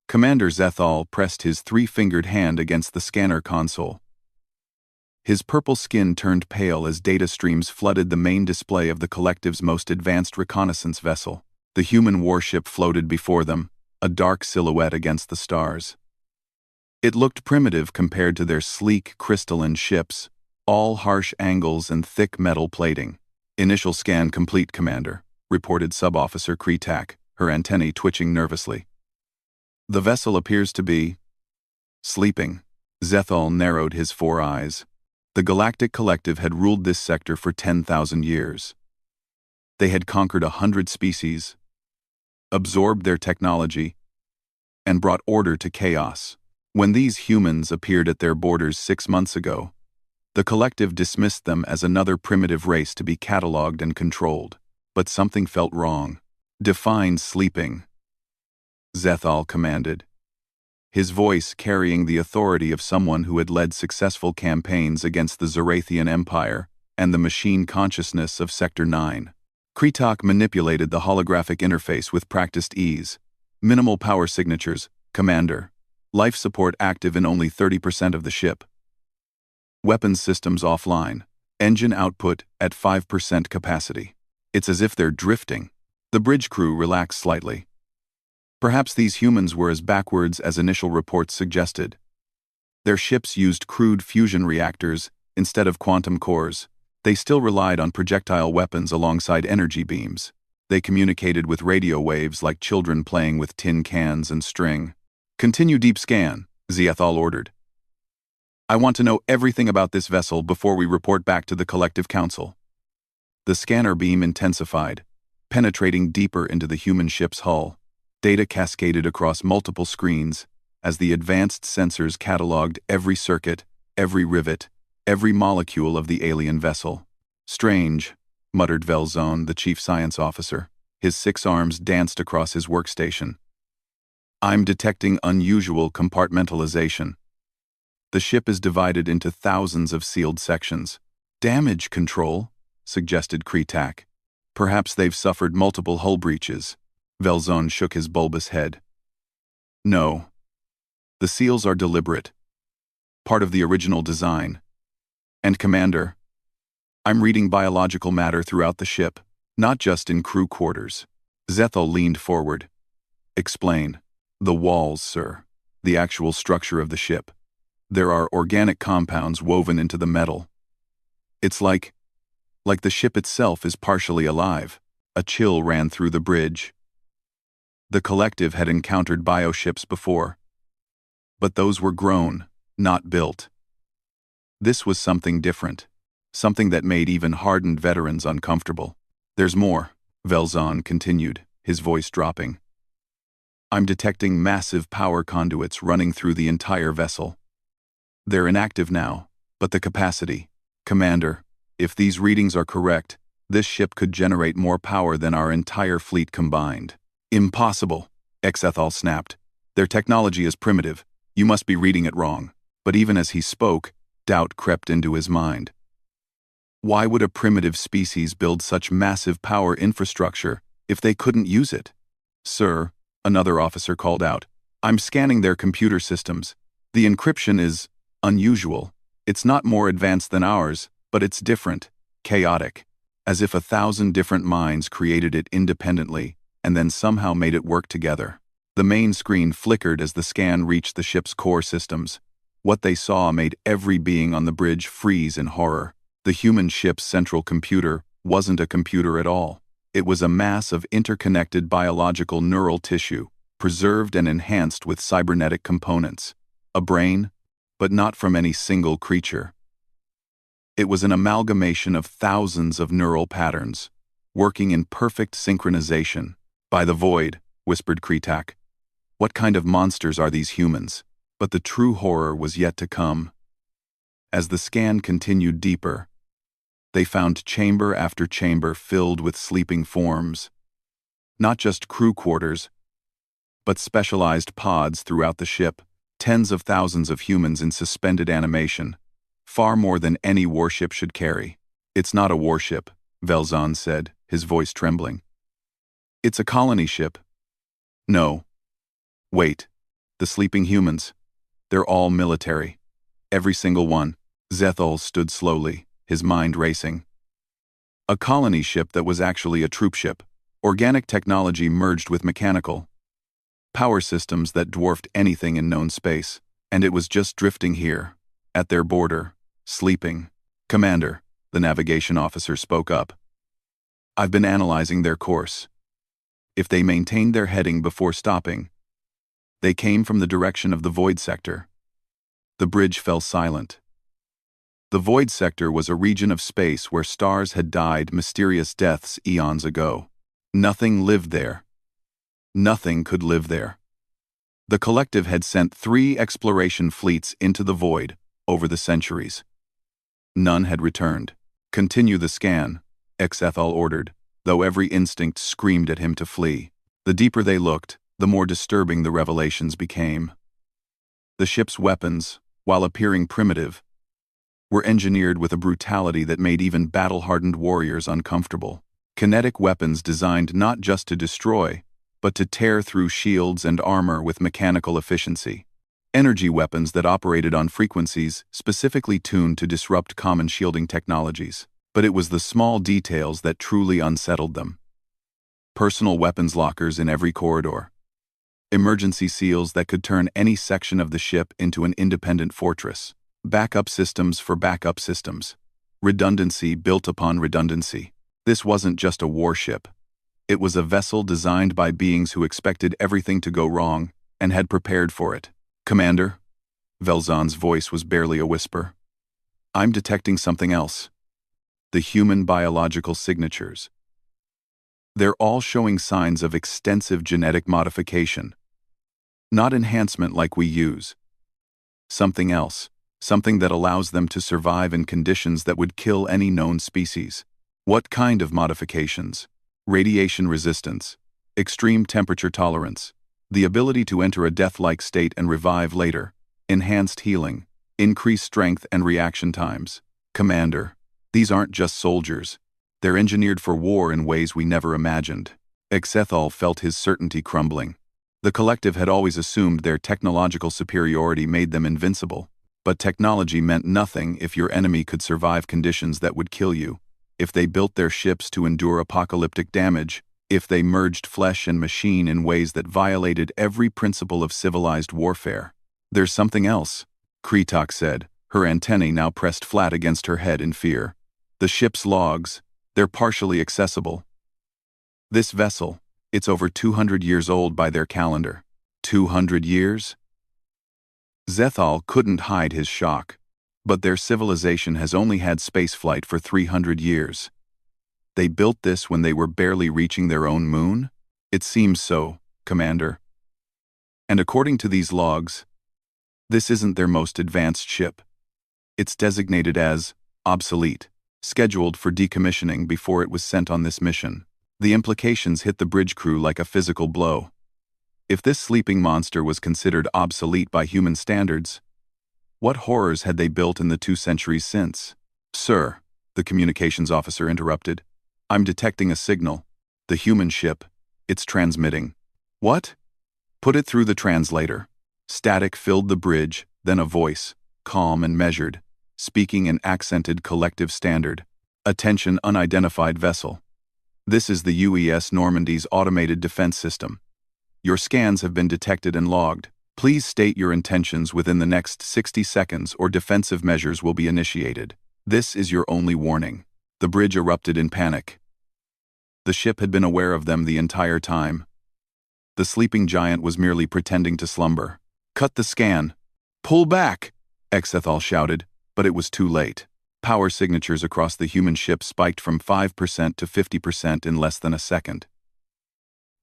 Commander Zethal pressed his three-fingered hand against the scanner console. His purple skin turned pale as data streams flooded the main display of the collective's most advanced reconnaissance vessel. The human warship floated before them, a dark silhouette against the stars. It looked primitive compared to their sleek, crystalline ships, all harsh angles and thick metal plating. "Initial scan complete, Commander," reported Sub-Officer Kretak, her antennae twitching nervously. "The vessel appears to be sleeping." Zethal narrowed his four eyes. The Galactic Collective had ruled this sector for 10,000 years. They had conquered 100 species, absorbed their technology, and brought order to chaos. When these humans appeared at their borders 6 months ago, the Collective dismissed them as another primitive race to be catalogued and controlled. But something felt wrong. "Define sleeping," Zethal commanded, his voice carrying the authority of someone who had led successful campaigns against the Zarathian Empire and the machine consciousness of Sector 9. Kretak manipulated the holographic interface with practiced ease. "Minimal power signatures, Commander. Life support active in only 30% of the ship. Weapons systems offline. Engine output at 5% capacity." It's as if they're drifting. The bridge crew relaxed slightly. Perhaps these humans were as backwards as initial reports suggested. Their ships used crude fusion reactors instead of quantum cores. They still relied on projectile weapons alongside energy beams. They communicated with radio waves like children playing with tin cans and string. "Continue deep scan," Zethal ordered. "I want to know everything about this vessel before we report back to the Collective Council." The scanner beam intensified, penetrating deeper into the human ship's hull. Data cascaded across multiple screens as the advanced sensors cataloged every circuit, every rivet, every molecule of the alien vessel. "Strange," muttered Velzone, the chief science officer. His 6 arms danced across his workstation. "I'm detecting unusual compartmentalization. The ship is divided into thousands of sealed sections." "Damage control," suggested Kretak. "Perhaps they've suffered multiple hull breaches." Velzone shook his bulbous head. "No. The seals are deliberate. Part of the original design. And Commander, I'm reading biological matter throughout the ship, not just in crew quarters." Zethal leaned forward. "Explain." "The walls, sir. The actual structure of the ship. There are organic compounds woven into the metal. It's like the ship itself is partially alive." A chill ran through the bridge. The Collective had encountered bioships before, but those were grown, not built. This was something different, something that made even hardened veterans uncomfortable. "There's more," Velzone continued, his voice dropping. "I'm detecting massive power conduits running through the entire vessel. They're inactive now, but the capacity. Commander, if these readings are correct, this ship could generate more power than our entire fleet combined." "Impossible," Zethal snapped. "Their technology is primitive. You must be reading it wrong." But even as he spoke, doubt crept into his mind. Why would a primitive species build such massive power infrastructure if they couldn't use it? "Sir," another officer called out, "I'm scanning their computer systems. The encryption is unusual. It's not more advanced than ours, but it's different, chaotic, as if 1,000 different minds created it independently and then somehow made it work together." The main screen flickered as the scan reached the ship's core systems. What they saw made every being on the bridge freeze in horror. The human ship's central computer wasn't a computer at all. It was a mass of interconnected biological neural tissue, preserved and enhanced with cybernetic components. A brain, but not from any single creature. It was an amalgamation of thousands of neural patterns, working in perfect synchronization. "By the void," whispered Kretak. "What kind of monsters are these humans?" But the true horror was yet to come. As the scan continued deeper, they found chamber after chamber filled with sleeping forms. Not just crew quarters, but specialized pods throughout the ship. Tens of thousands of humans in suspended animation, far more than any warship should carry. "It's not a warship," Velzone said, his voice trembling. "It's a colony ship." "No. Wait." The sleeping humans. They're all military. Every single one. Zethal stood slowly, his mind racing. A colony ship that was actually a troop ship. Organic technology merged with mechanical. Power systems that dwarfed anything in known space. And it was just drifting here, at their border, sleeping. Commander, the navigation officer spoke up. I've been analyzing their course. If they maintained their heading before stopping, they came from the direction of the void sector. The bridge fell silent. The void sector was a region of space where stars had died mysterious deaths eons ago. Nothing lived there. Nothing could live there. The collective had sent 3 exploration fleets into the void over the centuries. None had returned. Continue the scan, Xethal ordered, though every instinct screamed at him to flee. The deeper they looked, the more disturbing the revelations became. The ship's weapons, while appearing primitive, were engineered with a brutality that made even battle-hardened warriors uncomfortable. Kinetic weapons designed not just to destroy, but to tear through shields and armor with mechanical efficiency. Energy weapons that operated on frequencies specifically tuned to disrupt common shielding technologies. But it was the small details that truly unsettled them. Personal weapons lockers in every corridor. Emergency seals that could turn any section of the ship into an independent fortress. Backup systems for backup systems. Redundancy built upon redundancy. This wasn't just a warship. It was a vessel designed by beings who expected everything to go wrong and had prepared for it. Commander, Velzon's voice was barely a whisper. I'm detecting something else. The human biological signatures. They're all showing signs of extensive genetic modification. Not enhancement like we use. Something else. Something that allows them to survive in conditions that would kill any known species. What kind of modifications? Radiation resistance. Extreme temperature tolerance. The ability to enter a death-like state and revive later. Enhanced healing. Increased strength and reaction times. Commander. These aren't just soldiers. They're engineered for war in ways we never imagined. Xethal felt his certainty crumbling. The collective had always assumed their technological superiority made them invincible. But technology meant nothing if your enemy could survive conditions that would kill you. If they built their ships to endure apocalyptic damage. If they merged flesh and machine in ways that violated every principle of civilized warfare. There's something else, Kretok said, her antennae now pressed flat against her head in fear. The ship's logs, they're partially accessible. This vessel, it's over 200 years old by their calendar. 200 years? Zethal couldn't hide his shock. But their civilization has only had spaceflight for 300 years. They built this when they were barely reaching their own moon? It seems so, Commander. And according to these logs, this isn't their most advanced ship. It's designated as obsolete, scheduled for decommissioning before it was sent on this mission. The implications hit the bridge crew like a physical blow. If this sleeping monster was considered obsolete by human standards, what horrors had they built in the 2 centuries since? Sir, the communications officer interrupted. I'm detecting a signal. The human ship. It's transmitting. What? Put it through the translator. Static filled the bridge, then a voice, calm and measured, speaking in accented collective standard. Attention, unidentified vessel. This is the UES Normandy's automated defense system. Your scans have been detected and logged. Please state your intentions within the next 60 seconds or defensive measures will be initiated. This is your only warning. The bridge erupted in panic. The ship had been aware of them the entire time. The sleeping giant was merely pretending to slumber. Cut the scan. Pull back, Xethal shouted, but it was too late. Power signatures across the human ship spiked from 5% to 50% in less than a second.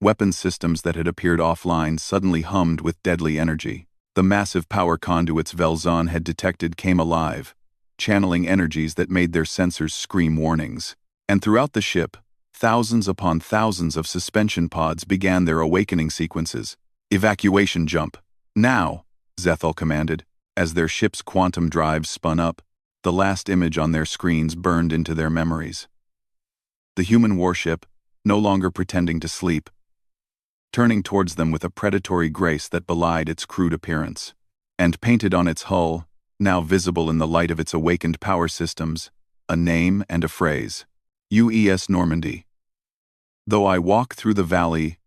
Weapon systems that had appeared offline suddenly hummed with deadly energy. The massive power conduits Velzon had detected came alive, channeling energies that made their sensors scream warnings. And throughout the ship, thousands upon thousands of suspension pods began their awakening sequences. Evacuation jump. Now, Zethal commanded. As their ship's quantum drives spun up, the last image on their screens burned into their memories. The human warship, no longer pretending to sleep, turning towards them with a predatory grace that belied its crude appearance. And painted on its hull, now visible in the light of its awakened power systems, a name and a phrase: UES Normandy. Though I walk through the valley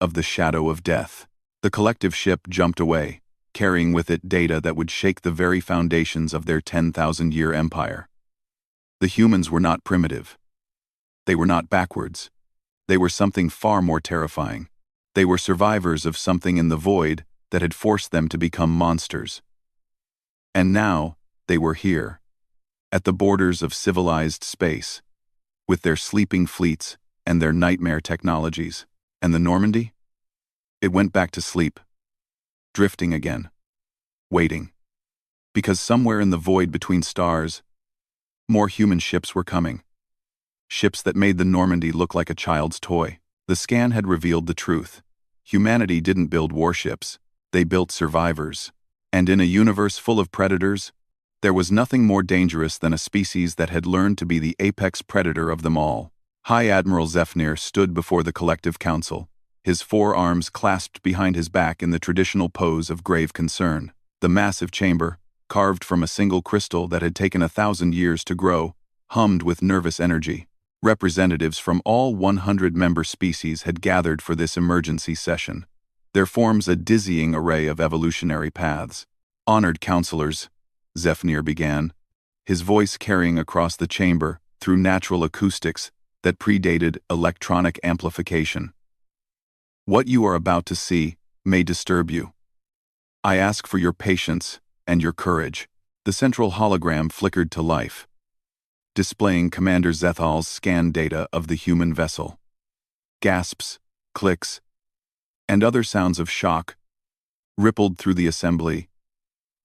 of the shadow of death. The collective ship jumped away, carrying with it data that would shake the very foundations of their 10,000-year empire. The humans were not primitive. They were not backwards. They were something far more terrifying. They were survivors of something in the void that had forced them to become monsters. And now, they were here, at the borders of civilized space, with their sleeping fleets and their nightmare technologies. And the Normandy? It went back to sleep, drifting again, waiting. Because somewhere in the void between stars, more human ships were coming. Ships that made the Normandy look like a child's toy. The scan had revealed the truth. Humanity didn't build warships, they built survivors. And in a universe full of predators, there was nothing more dangerous than a species that had learned to be the apex predator of them all. High Admiral Zephnir stood before the collective council, his forearms clasped behind his back in the traditional pose of grave concern. The massive chamber, carved from a single crystal that had taken 1,000 years to grow, hummed with nervous energy. Representatives from all 100 member species had gathered for this emergency session. There forms a dizzying array of evolutionary paths. Honored counselors, Zephnir began, his voice carrying across the chamber through natural acoustics that predated electronic amplification. What you are about to see may disturb you. I ask for your patience and your courage. The central hologram flickered to life, displaying Commander Zethal's scan data of the human vessel. Gasps, clicks, and other sounds of shock rippled through the assembly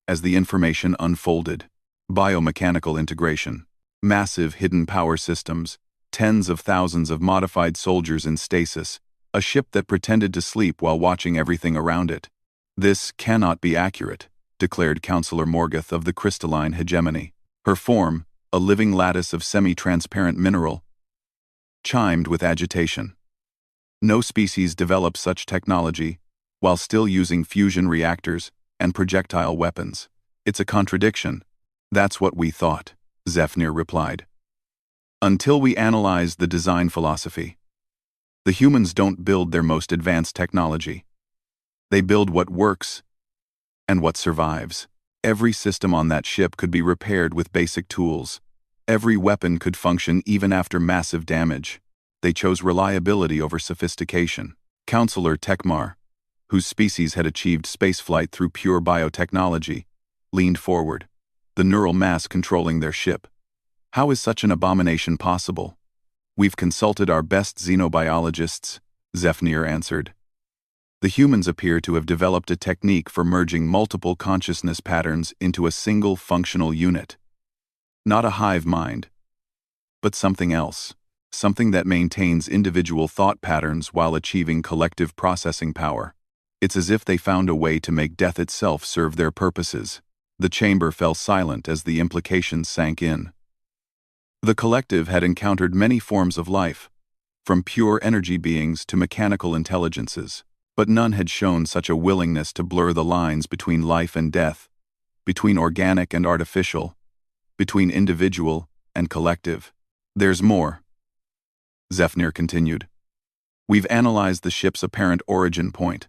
as the information unfolded. Biomechanical integration, massive hidden power systems, tens of thousands of modified soldiers in stasis, a ship that pretended to sleep while watching everything around it. This cannot be accurate, declared Counselor Morgoth of the crystalline hegemony. Her form, a living lattice of semi-transparent mineral, chimed with agitation. No species developed such technology while still using fusion reactors and projectile weapons. It's a contradiction. That's what we thought, Zephnir replied. Until we analyzed the design philosophy. The humans don't build their most advanced technology. They build what works and what survives. Every system on that ship could be repaired with basic tools. Every weapon could function even after massive damage. They chose reliability over sophistication. Counselor Tekmar, whose species had achieved spaceflight through pure biotechnology, leaned forward, the neural mass controlling their ship. How is such an abomination possible? We've consulted our best xenobiologists, Zephnir answered. The humans appear to have developed a technique for merging multiple consciousness patterns into a single functional unit. Not a hive mind, but something else. Something that maintains individual thought patterns while achieving collective processing power. It's as if they found a way to make death itself serve their purposes. The chamber fell silent as the implications sank in. The collective had encountered many forms of life, from pure energy beings to mechanical intelligences, but none had shown such a willingness to blur the lines between life and death, between organic and artificial, between individual and collective. There's more, Zephnir continued. We've analyzed the ship's apparent origin point.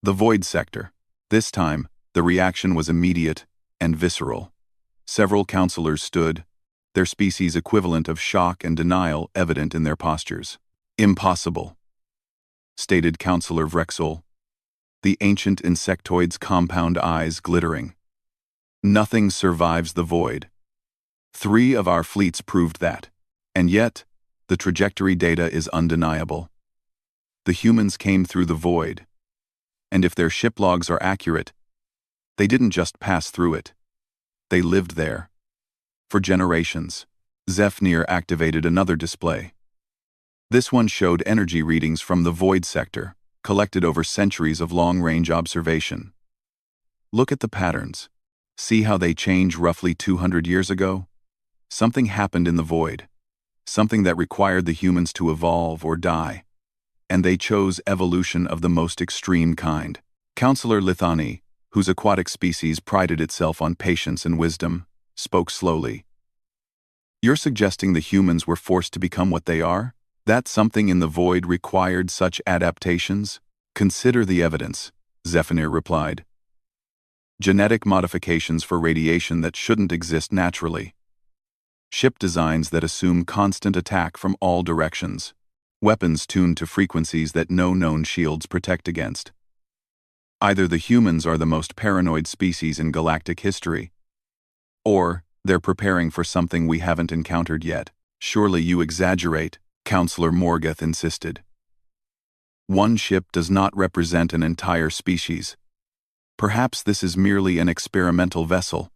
The void sector. This time, the reaction was immediate and visceral. Several counselors stood, their species equivalent of shock and denial evident in their postures. Impossible, stated Counselor Vrexel, the ancient insectoid's compound eyes glittering. Nothing survives the void. 3 of our fleets proved that, and yet, the trajectory data is undeniable. The humans came through the void, and if their ship logs are accurate, they didn't just pass through it. They lived there. For generations. Zephnir activated another display. This one showed energy readings from the void sector, collected over centuries of long-range observation. Look at the patterns. See how they change roughly 200 years ago? Something happened in the void. Something that required the humans to evolve or die. and they chose evolution of the most extreme kind. Counselor Lithani, whose aquatic species prided itself on patience and wisdom, spoke slowly. You're suggesting the humans were forced to become what they are? That something in the void required such adaptations? Consider the evidence, Zephaniah replied. Genetic modifications for radiation that shouldn't exist naturally. Ship designs that assume constant attack from all directions. Weapons tuned to frequencies that no known shields protect against. Either the humans are the most paranoid species in galactic history, or they're preparing for something we haven't encountered yet. Surely you exaggerate, Counselor Morgoth insisted. One ship does not represent an entire species. Perhaps this is merely an experimental vessel,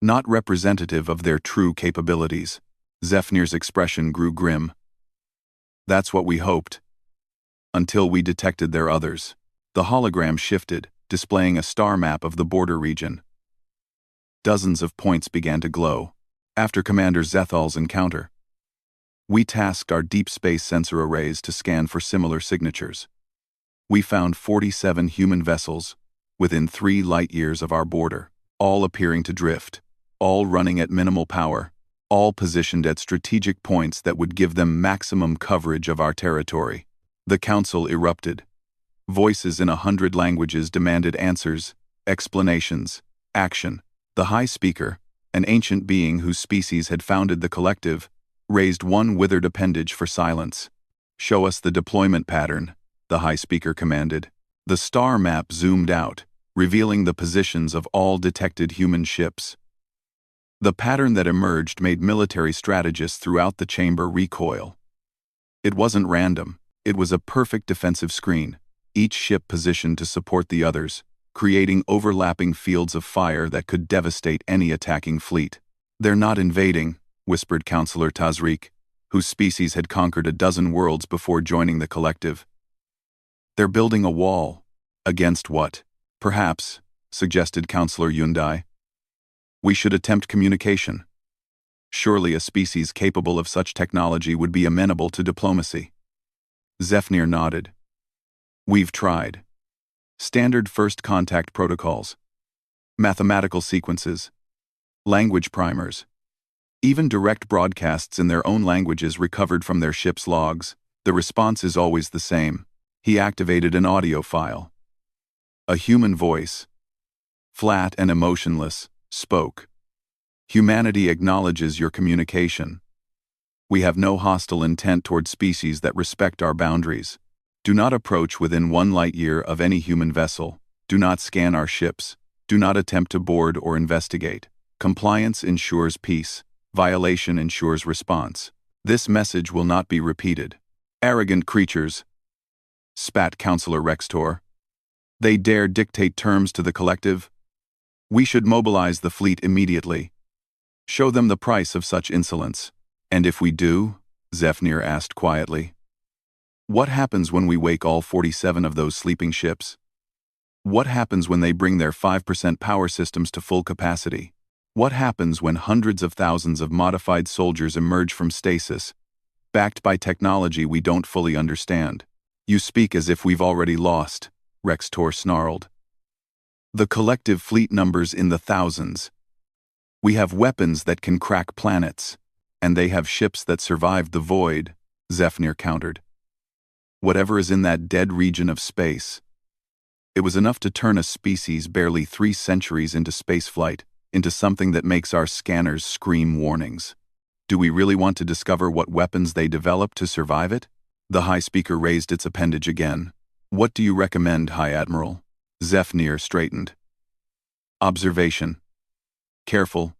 not representative of their true capabilities. Zephaniah's expression grew grim. That's what we hoped. Until we detected their others. The hologram shifted, displaying a star map of the border region. Dozens of points began to glow. After Commander Zethal's encounter, we tasked our deep space sensor arrays to scan for similar signatures. We found 47 human vessels within 3 light-years of our border, all appearing to drift, all running at minimal power, all positioned at strategic points that would give them maximum coverage of our territory. The council erupted. Voices in 100 languages demanded answers, explanations, action. The High Speaker, an ancient being whose species had founded the collective, raised one withered appendage for silence. Show us the deployment pattern, the High Speaker commanded. The star map zoomed out, revealing the positions of all detected human ships. The pattern that emerged made military strategists throughout the chamber recoil. It wasn't random, it was a perfect defensive screen, each ship positioned to support the others, creating overlapping fields of fire that could devastate any attacking fleet. They're not invading, whispered Counselor Tazrik, whose species had conquered a dozen worlds before joining the collective. They're building a wall. Against what? Perhaps, suggested Counselor Yundai. We should attempt communication. Surely a species capable of such technology would be amenable to diplomacy. Zephaniah nodded. We've tried. Standard first contact protocols. Mathematical sequences. Language primers. Even direct broadcasts in their own languages recovered from their ship's logs. The response is always the same. He activated an audio file. A human voice, flat and emotionless, spoke. Humanity acknowledges your communication. We have no hostile intent toward species that respect our boundaries. Do not approach within 1 light-year of any human vessel. Do not scan our ships. Do not attempt to board or investigate. Compliance ensures peace. Violation ensures response. This message will not be repeated. Arrogant creatures, spat Counselor Rextor. They dare dictate terms to the collective? We should mobilize the fleet immediately. Show them the price of such insolence. And if we do? Zephaniah asked quietly. What happens when we wake all 47 of those sleeping ships? What happens when they bring their 5% power systems to full capacity? What happens when hundreds of thousands of modified soldiers emerge from stasis, backed by technology we don't fully understand? You speak as if we've already lost, Rextor snarled. The collective fleet numbers in the thousands. We have weapons that can crack planets, and they have ships that survived the void, Zephaniah countered. Whatever is in that dead region of space. It was enough to turn a species barely 3 centuries into spaceflight into something that makes our scanners scream warnings. Do we really want to discover what weapons they developed to survive it? The High Speaker raised its appendage again. What do you recommend, High Admiral? Zephaniah straightened. Observation. Careful,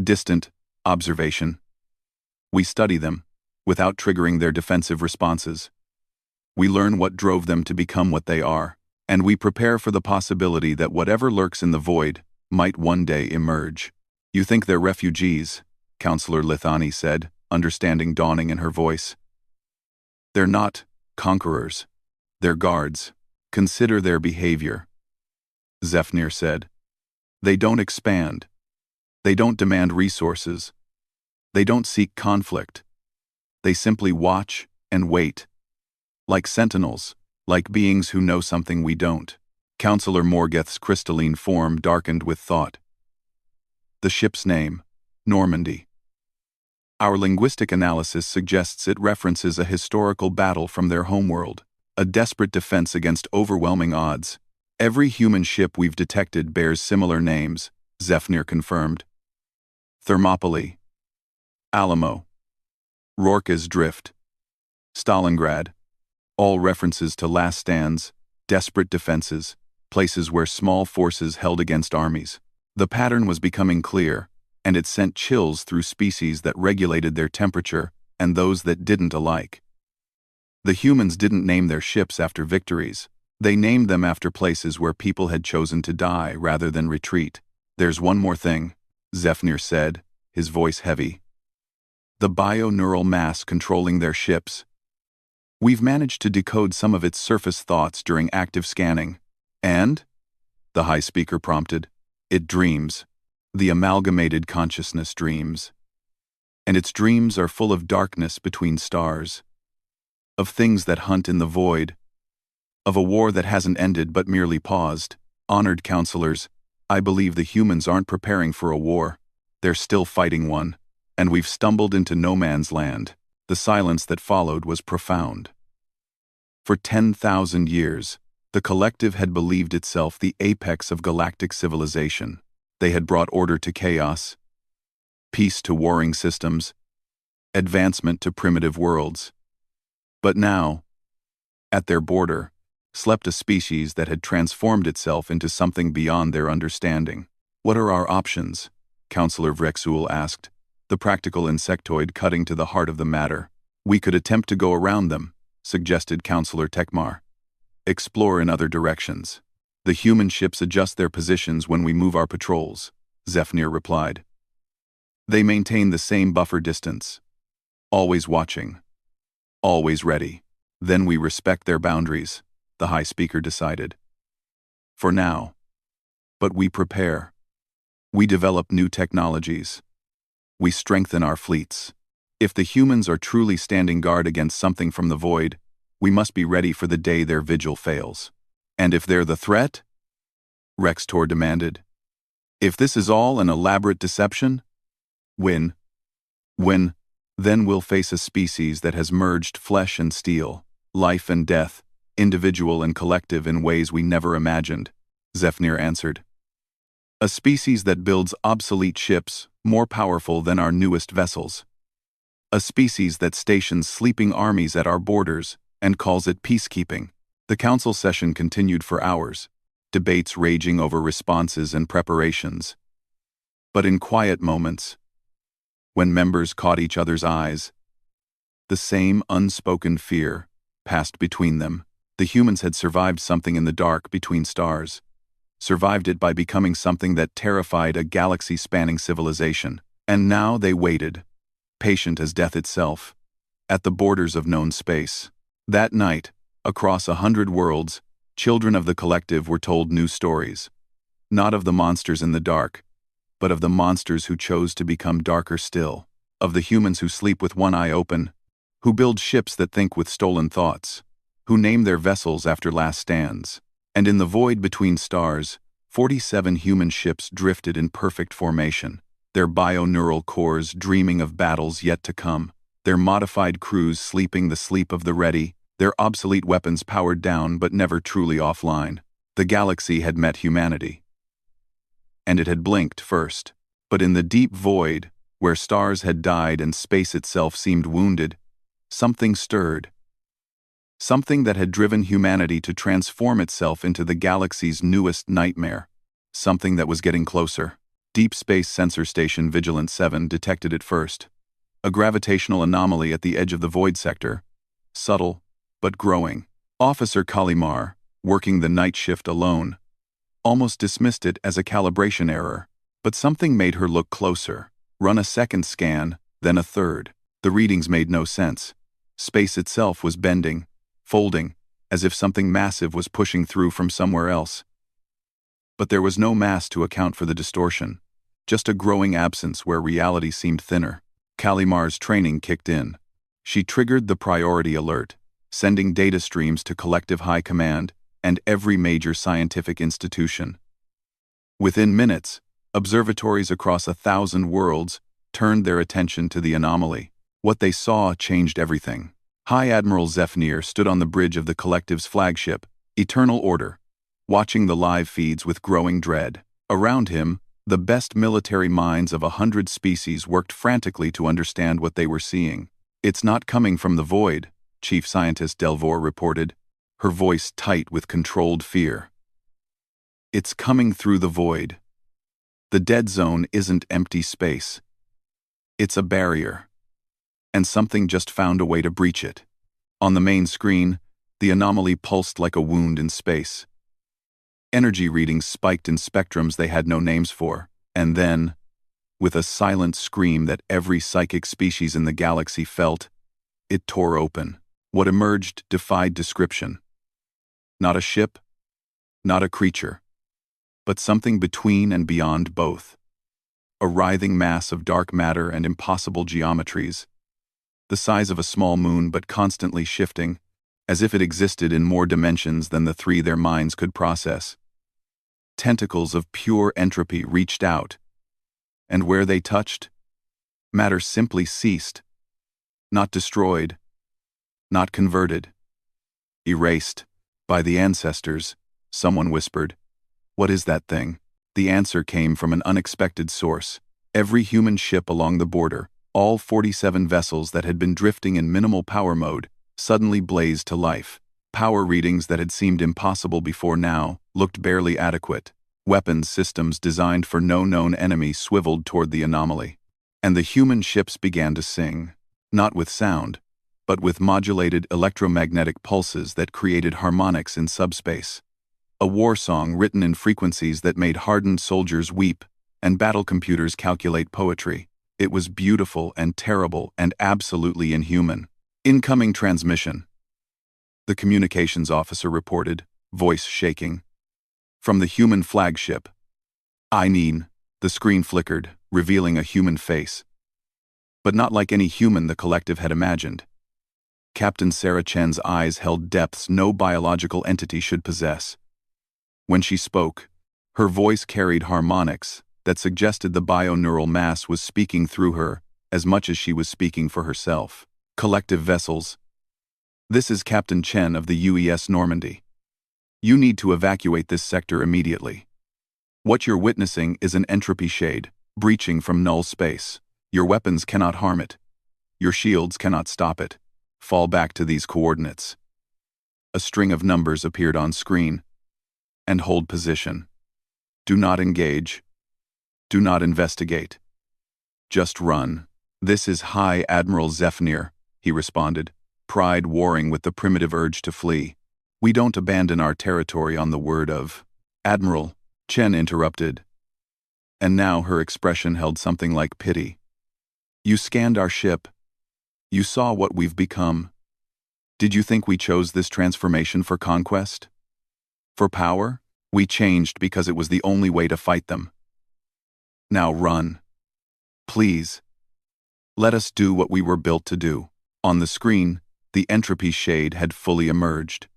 distant observation. We study them, without triggering their defensive responses. We learn what drove them to become what they are, and we prepare for the possibility that whatever lurks in the void might one day emerge. You think they're refugees, Counselor Lithani said, understanding dawning in her voice. They're not conquerors. They're guards. Consider their behavior. Zephaniah said. They don't expand. They don't demand resources. They don't seek conflict. They simply watch and wait. Like sentinels, like beings who know something we don't. Counselor Morgeth's crystalline form darkened with thought. The ship's name, Normandy. Our linguistic analysis suggests it references a historical battle from their homeworld, a desperate defense against overwhelming odds. Every human ship we've detected bears similar names, Zephnir confirmed. Thermopylae, Alamo, Rorke's Drift, Stalingrad, all references to last stands, desperate defenses, places where small forces held against armies. The pattern was becoming clear, and it sent chills through species that regulated their temperature and those that didn't alike. The humans didn't name their ships after victories. They named them after places where people had chosen to die rather than retreat. There's one more thing, Zephnir said, his voice heavy. The bio-neural mass controlling their ships. We've managed to decode some of its surface thoughts during active scanning. And? The high speaker prompted. It dreams. The amalgamated consciousness dreams. And its dreams are full of darkness between stars. Of things that hunt in the void. Of a war that hasn't ended but merely paused. Honored counselors, I believe the humans aren't preparing for a war. They're still fighting one. And we've stumbled into no man's land. The silence that followed was profound. For 10,000 years, the collective had believed itself the apex of galactic civilization. They had brought order to chaos, peace to warring systems, advancement to primitive worlds. But now, at their border, slept a species that had transformed itself into something beyond their understanding. What are our options? Counselor Vrexul asked, the practical insectoid cutting to the heart of the matter. We could attempt to go around them, suggested Counselor Tekmar. Explore in other directions. The human ships adjust their positions when we move our patrols, Zephnir replied. They maintain the same buffer distance. Always watching. Always ready. Then we respect their boundaries, the high speaker decided. For now. But we prepare. We develop new technologies. We strengthen our fleets. If the humans are truly standing guard against something from the void, we must be ready for the day their vigil fails. And if they're the threat? Rextor demanded. If this is all an elaborate deception? When, then we'll face a species that has merged flesh and steel, life and death, individual and collective in ways we never imagined, Zephnir answered. A species that builds obsolete ships more powerful than our newest vessels. A species that stations sleeping armies at our borders and calls it peacekeeping. The council session continued for hours, debates raging over responses and preparations. But in quiet moments, when members caught each other's eyes, the same unspoken fear passed between them. The humans had survived something in the dark between stars, survived it by becoming something that terrified a galaxy-spanning civilization. And now they waited, patient as death itself, at the borders of known space. That night, across 100 worlds, children of the collective were told new stories. Not of the monsters in the dark, but of the monsters who chose to become darker still. Of the humans who sleep with one eye open, who build ships that think with stolen thoughts, who name their vessels after last stands. And in the void between stars, 47 human ships drifted in perfect formation, their bio-neural cores dreaming of battles yet to come, their modified crews sleeping the sleep of the ready, their obsolete weapons powered down but never truly offline. The galaxy had met humanity. And it had blinked first. But in the deep void, where stars had died and space itself seemed wounded, something stirred. Something that had driven humanity to transform itself into the galaxy's newest nightmare. Something that was getting closer. Deep Space Sensor Station Vigilance 7 detected it first. A gravitational anomaly at the edge of the void sector. Subtle, but growing. Officer Kalimar, working the night shift alone, almost dismissed it as a calibration error. But something made her look closer, run a second scan, then a third. The readings made no sense. Space itself was bending, folding, as if something massive was pushing through from somewhere else. But there was no mass to account for the distortion, just a growing absence where reality seemed thinner. Kalimar's training kicked in. She triggered the priority alert. sending data streams to collective high command and every major scientific institution. Within minutes, observatories across 1,000 worlds turned their attention to the anomaly. What they saw changed everything. High Admiral Zephnir stood on the bridge of the collective's flagship, Eternal Order, watching the live feeds with growing dread. Around him, the best military minds of 100 species worked frantically to understand what they were seeing. "It's not coming from the void," Chief Scientist Delvor reported, her voice tight with controlled fear. "It's coming through the void. The dead zone isn't empty space. It's a barrier. And something just found a way to breach it." On the main screen, the anomaly pulsed like a wound in space. Energy readings spiked in spectrums they had no names for, and then, with a silent scream that every psychic species in the galaxy felt, it tore open. What emerged defied description. Not a ship, not a creature, but something between and beyond both. A writhing mass of dark matter and impossible geometries, the size of a small moon but constantly shifting, as if it existed in more dimensions than the three their minds could process. Tentacles of pure entropy reached out, and where they touched, matter simply ceased. Not destroyed, not converted. Erased, by the ancestors, someone whispered. "What is that thing?" The answer came from an unexpected source. Every human ship along the border, all 47 vessels that had been drifting in minimal power mode, suddenly blazed to life. Power readings that had seemed impossible before now looked barely adequate. Weapons systems designed for no known enemy swiveled toward the anomaly. And the human ships began to sing, not with sound, but with modulated electromagnetic pulses that created harmonics in subspace. A war song written in frequencies that made hardened soldiers weep and battle computers calculate poetry. It was beautiful and terrible and absolutely inhuman. "Incoming transmission," the communications officer reported, voice shaking. "From the human flagship." "I mean," the screen flickered, revealing a human face. But not like any human the collective had imagined. Captain Sarah Chen's eyes held depths no biological entity should possess. When she spoke, her voice carried harmonics that suggested the bioneural mass was speaking through her as much as she was speaking for herself. "Collective vessels. This is Captain Chen of the UES Normandy. You need to evacuate this sector immediately. What you're witnessing is an entropy shade, breaching from null space. Your weapons cannot harm it. Your shields cannot stop it. Fall back to these coordinates." A string of numbers appeared on screen. "And hold position. Do not engage. Do not investigate. Just run." "This is High Admiral Zephnir," he responded, pride warring with the primitive urge to flee. "We don't abandon our territory on the word of..." "Admiral," Chen interrupted. And now her expression held something like pity. "You scanned our ship. You saw what we've become. Did you think we chose this transformation for conquest? For power? We changed because it was the only way to fight them. Now run. Please. Let us do what we were built to do." On the screen, the entropy shade had fully emerged.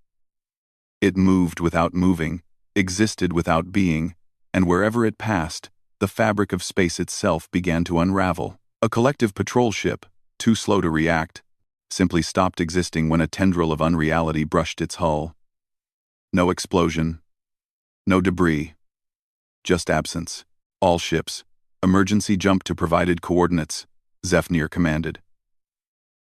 It moved without moving, existed without being, and wherever it passed, the fabric of space itself began to unravel. A collective patrol ship, too slow to react, simply stopped existing when a tendril of unreality brushed its hull. No explosion. No debris. Just absence. "All ships, emergency jump to provided coordinates," Zephnir commanded.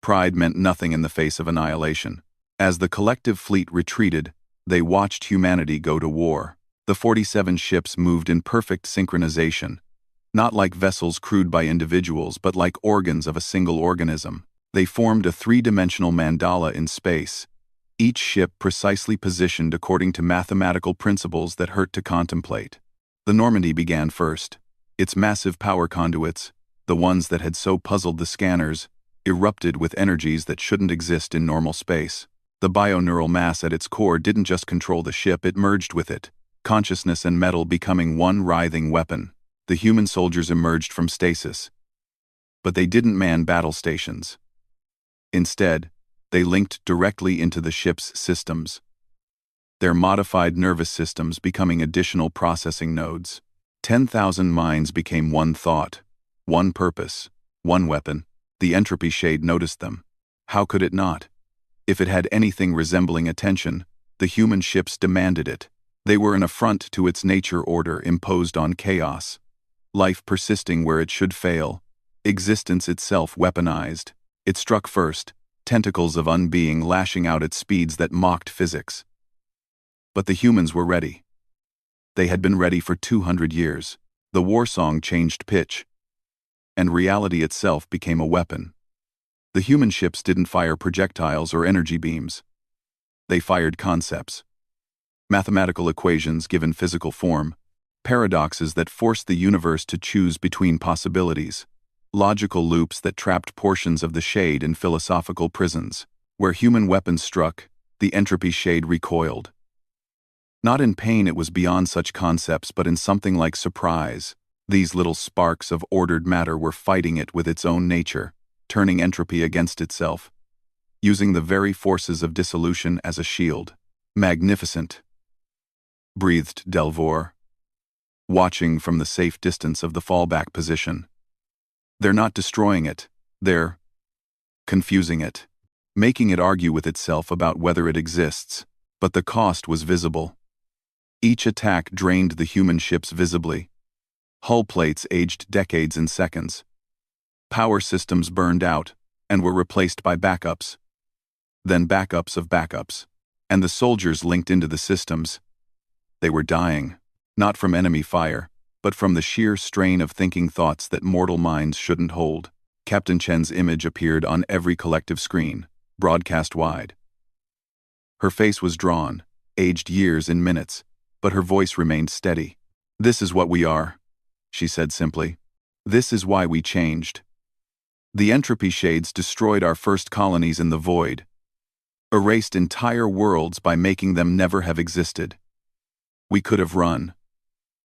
Pride meant nothing in the face of annihilation. As the collective fleet retreated, they watched humanity go to war. The 47 ships moved in perfect synchronization, not like vessels crewed by individuals but like organs of a single organism. They formed a three-dimensional mandala in space, each ship precisely positioned according to mathematical principles that hurt to contemplate. The Normandy began first. Its massive power conduits, the ones that had so puzzled the scanners, erupted with energies that shouldn't exist in normal space. The bioneural mass at its core didn't just control the ship, it merged with it, consciousness and metal becoming one writhing weapon. The human soldiers emerged from stasis. But they didn't man battle stations. Instead, They linked directly into the ship's systems, their modified nervous systems becoming additional processing nodes. 10,000 minds became one thought, one purpose, one weapon. The entropy shade noticed them. How could it not? If it had anything resembling attention, the human ships demanded it. They were an affront to its nature order imposed on chaos. Life persisting where it should fail. Existence itself weaponized. It struck first, tentacles of unbeing lashing out at speeds that mocked physics. But the humans were ready. They had been ready for 200 years. The war song changed pitch, and reality itself became a weapon. The human ships didn't fire projectiles or energy beams. They fired concepts. Mathematical equations given physical form, paradoxes that forced the universe to choose between possibilities, logical loops that trapped portions of the shade in philosophical prisons. Where human weapons struck, the entropy shade recoiled. Not in pain, it was beyond such concepts, but in something like surprise. These little sparks of ordered matter were fighting it with its own nature, turning entropy against itself, using the very forces of dissolution as a shield. Magnificent, breathed Delvor, watching from the safe distance of the fallback position. They're not destroying it, they're confusing it, making it argue with itself about whether it exists. But the cost was visible. Each attack drained the human ships visibly. Hull plates aged decades in seconds. Power systems burned out and were replaced by backups. Then backups of backups. And the soldiers linked into the systems. They were dying, not from enemy fire, but from the sheer strain of thinking thoughts that mortal minds shouldn't hold. Captain Chen's image appeared on every collective screen, broadcast wide. Her face was drawn, aged years in minutes, but her voice remained steady. "This is what we are," she said simply. "This is why we changed. The entropy shades destroyed our first colonies in the void, erased entire worlds by making them never have existed. We could have run,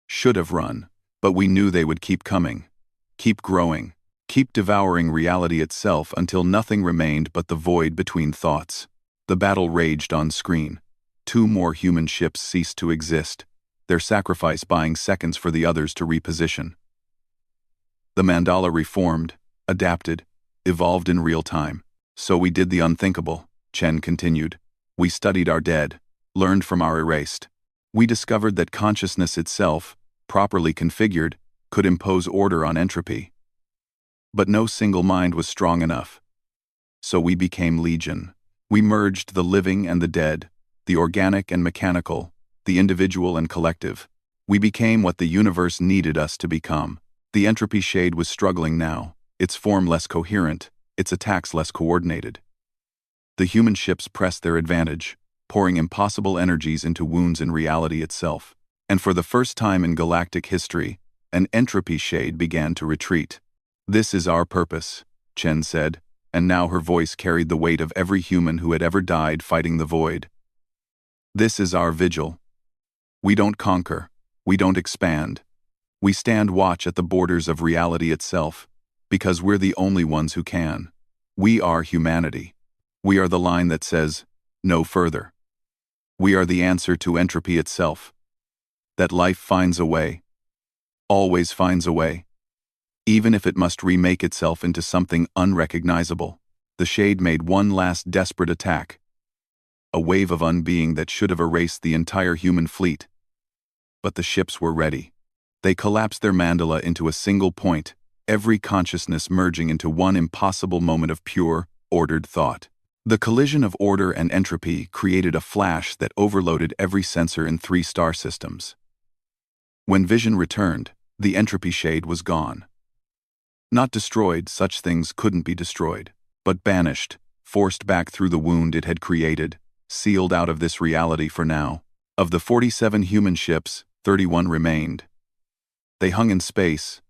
should have run, but we knew they would keep coming, keep growing, keep devouring reality itself until nothing remained but the void between thoughts." The battle raged on screen. 2 more human ships ceased to exist, their sacrifice buying seconds for the others to reposition. The mandala reformed, adapted, evolved in real time. "So we did the unthinkable," Chen continued. "We studied our dead, learned from our erased. We discovered that consciousness itself, properly configured, could impose order on entropy. But no single mind was strong enough. So we became Legion. We merged the living and the dead, the organic and mechanical, the individual and collective. We became what the universe needed us to become." The entropy shade was struggling now, its form less coherent, its attacks less coordinated. The human ships pressed their advantage, pouring impossible energies into wounds in reality itself. And for the first time in galactic history, an entropy shade began to retreat. "This is our purpose," Chen said, and now her voice carried the weight of every human who had ever died fighting the void. "This is our vigil. We don't conquer, we don't expand. We stand watch at the borders of reality itself, because we're the only ones who can. We are humanity. We are the line that says, no further. We are the answer to entropy itself. That life finds a way. Always finds a way. Even if it must remake itself into something unrecognizable." The shade made one last desperate attack. A wave of unbeing that should have erased the entire human fleet. But the ships were ready. They collapsed their mandala into a single point, every consciousness merging into one impossible moment of pure, ordered thought. The collision of order and entropy created a flash that overloaded every sensor in 3 star systems. When vision returned, the entropy shade was gone. Not destroyed, such things couldn't be destroyed, but banished, forced back through the wound it had created, sealed out of this reality for now. Of the 47 human ships, 31 remained. They hung in space,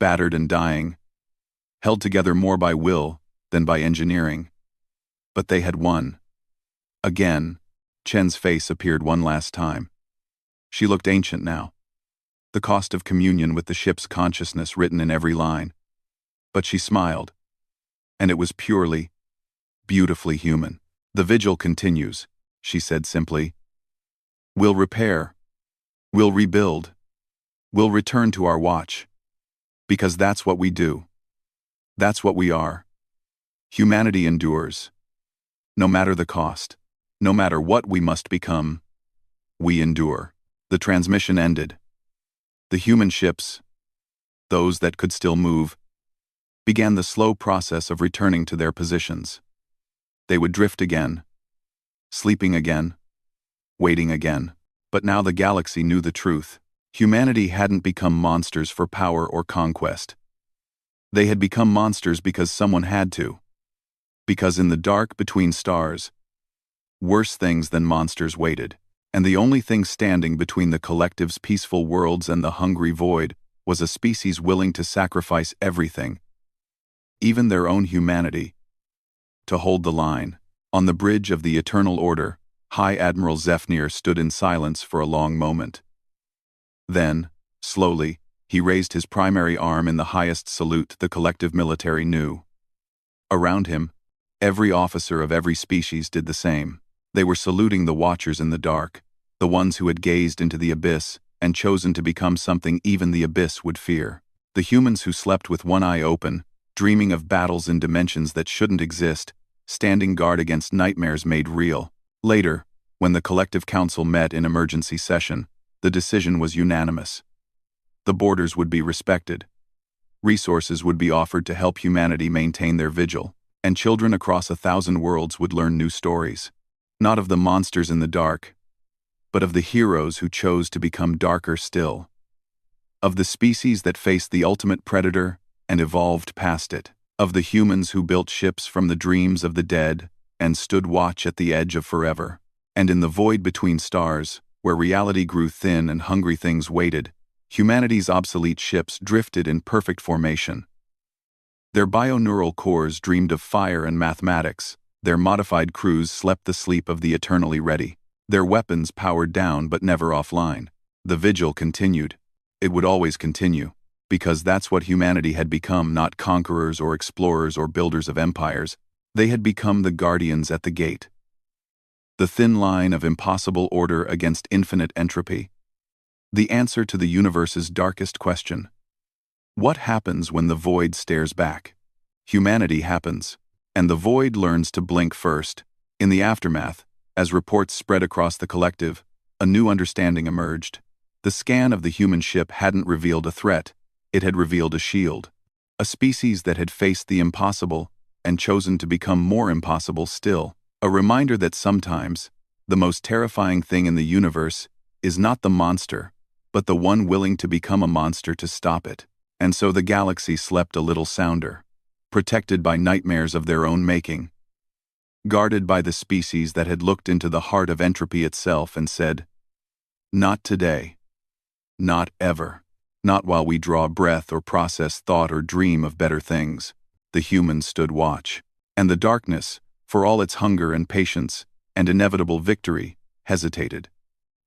battered and dying, held together more by will than by engineering. But they had won. Again, Chen's face appeared one last time. She looked ancient now. The cost of communion with the ship's consciousness written in every line. But she smiled. And it was purely, beautifully human. The vigil continues, she said simply. We'll repair. We'll rebuild. We'll return to our watch. Because that's what we do. That's what we are. Humanity endures. No matter the cost. No matter what we must become. We endure. The transmission ended. The human ships, those that could still move, began the slow process of returning to their positions. They would drift again, sleeping again, waiting again. But now the galaxy knew the truth. Humanity hadn't become monsters for power or conquest. They had become monsters because someone had to. Because in the dark between stars, worse things than monsters waited, and the only thing standing between the collective's peaceful worlds and the hungry void was a species willing to sacrifice everything, even their own humanity, to hold the line. On the bridge of the Eternal Order, High Admiral Zephnir stood in silence for a long moment. Then, slowly, he raised his primary arm in the highest salute the collective military knew. Around him, every officer of every species did the same. They were saluting the watchers in the dark, the ones who had gazed into the abyss and chosen to become something even the abyss would fear. The humans who slept with one eye open, dreaming of battles in dimensions that shouldn't exist, standing guard against nightmares made real. Later, when the collective council met in emergency session, the decision was unanimous. The borders would be respected. Resources would be offered to help humanity maintain their vigil, and children across 1,000 worlds would learn new stories. Not of the monsters in the dark, but of the heroes who chose to become darker still. Of the species that faced the ultimate predator and evolved past it. Of the humans who built ships from the dreams of the dead and stood watch at the edge of forever. And in the void between stars, where reality grew thin and hungry things waited, humanity's obsolete ships drifted in perfect formation. Their bioneural cores dreamed of fire and mathematics. Their modified crews slept the sleep of the eternally ready. Their weapons powered down but never offline. The vigil continued. It would always continue, because that's what humanity had become, not conquerors or explorers or builders of empires. They had become the guardians at the gate. The thin line of impossible order against infinite entropy. The answer to the universe's darkest question. What happens when the void stares back? Humanity happens, and the void learns to blink first. In the aftermath, as reports spread across the collective, a new understanding emerged. The scan of the human ship hadn't revealed a threat, it had revealed a shield. A species that had faced the impossible and chosen to become more impossible still. A reminder that sometimes, the most terrifying thing in the universe is not the monster, but the one willing to become a monster to stop it. And so the galaxy slept a little sounder, protected by nightmares of their own making. Guarded by the species that had looked into the heart of entropy itself and said, "Not today. Not ever. Not while we draw breath or process thought or dream of better things." The humans stood watch. And the darkness, for all its hunger and patience and inevitable victory, hesitated.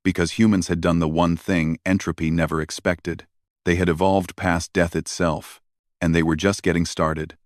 Because humans had done the one thing entropy never expected. They had evolved past death itself, and they were just getting started.